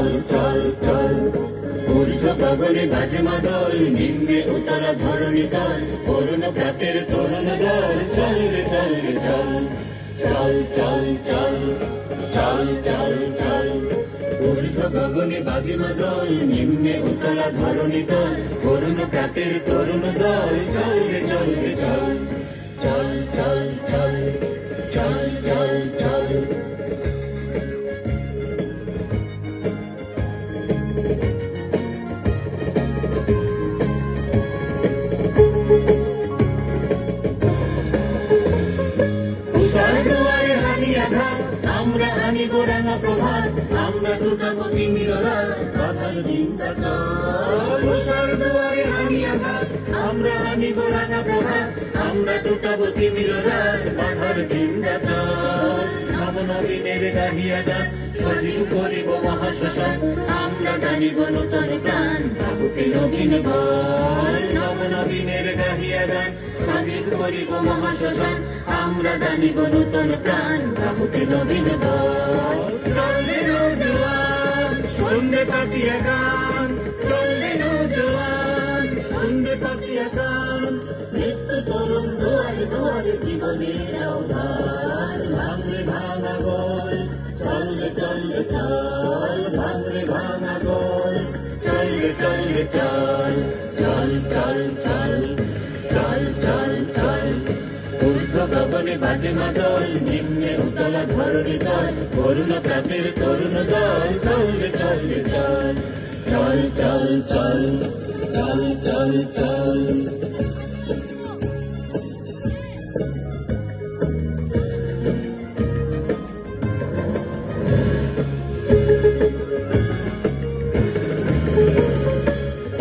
চল চল চল ঊর্ধ্ব গগনে বাজে মাদল, নিম্নে উতলা ধরণী তল, অরুণ প্রাতের তরুণ দল, চল রে চল রে চল চল চল চল চল চল চল ঊর্ধ্ব গগনে বাজে মাদল, নিম্নে উতলা ধরণী তল, অরুণ প্রাতের তরুণ দল, চল রে চল রে চল চল চল চল চল চল চল আমরা আনিব রাঙা প্রভাত, আমরা টুটাব তিমিররা বাধার বিন্ধ্যাচল। উষার দুয়ারে হানি আঘাত, আমরা আনিব রাঙা প্রভাত, আমরা টুটাব তিমিররা বাধার বিন্ধ্যাচল। নবনবীনের গাহিয়া গান সজীব করিব মহাশ্মশান, আমরা দানিব নূতন প্রাণ বাহুতে নবীন বল। নবনবীনের গাহিয়া গান সজীব করিব মহাশ্মশান, আমরা দানিব নূতন প্রাণ বাহুতে নবীন বল। চললে নৌজোয়ান শুনবে পাতিয়া গান, চললে নৌজোয়ান শুনবে পাতিয়া গান, মৃত্যু তরুণ দুয়ারে দুয়ারে জীবনের আহ্বান। ভাঙরে ভাঙা গোল, চললে চললে চল, ভাঙরে ভাঙা গোল, চললে চললে চল চল চল চল চল চল চল ঊর্ধ্ব গগনে বাজে মাদল, নিম্নে উতলা ধরণী তল, অরুণ প্রাতের তরুণ দল, চল রে চল রে চল চল চল চল চল চল চল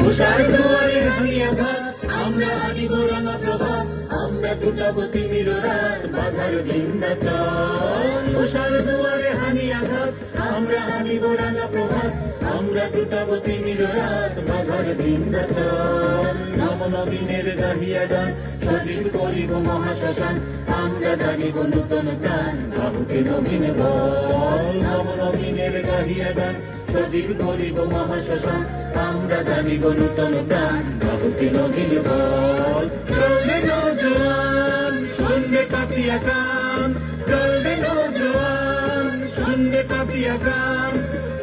উষার দুয়ারে হানি আঘাত, আমরা আনিব রাঙা প্রভাত, আমরা টুটাব তিমির রাত বাধার বিন্ধ্যাচল। উষার দুয়ারে হানি আঘাত, আমরা আনিব রাঙা প্রভাত, আমরা টুটাব তিমির রাত বাধার বিন্ধ্যাচল। নবনবীনের গাহিয়া গান সজীব করিব মহাশ্মশান, আমরা দানিব নূতন প্রাণ বাহুতে নবীন বল। নবনবীনের গাহিয়া গান সজীব করিব মহাশ্মশান, আমরা দানিব নূতন প্রাণ বাহুতে নবীন বল। চলবে নৌজোয়ান শুনবে পাতিয়া গান, চলবে নৌজোয়ান শুনবে পাতিয়া গান,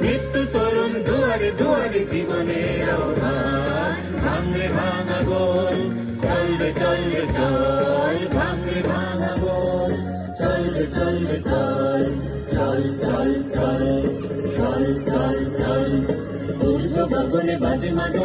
মৃত্যু তরুণ দুয়ারে দুয়ারে জীবনের আহ্বান। ভাঙরে ভাঙা গোল, চলবে চলবে চল, ভাঙরে ভাঙা গোল, চলবে চলবে চল চল চল চল চল চল চল ঊর্ধ্ব গগনে বাজে মাদল।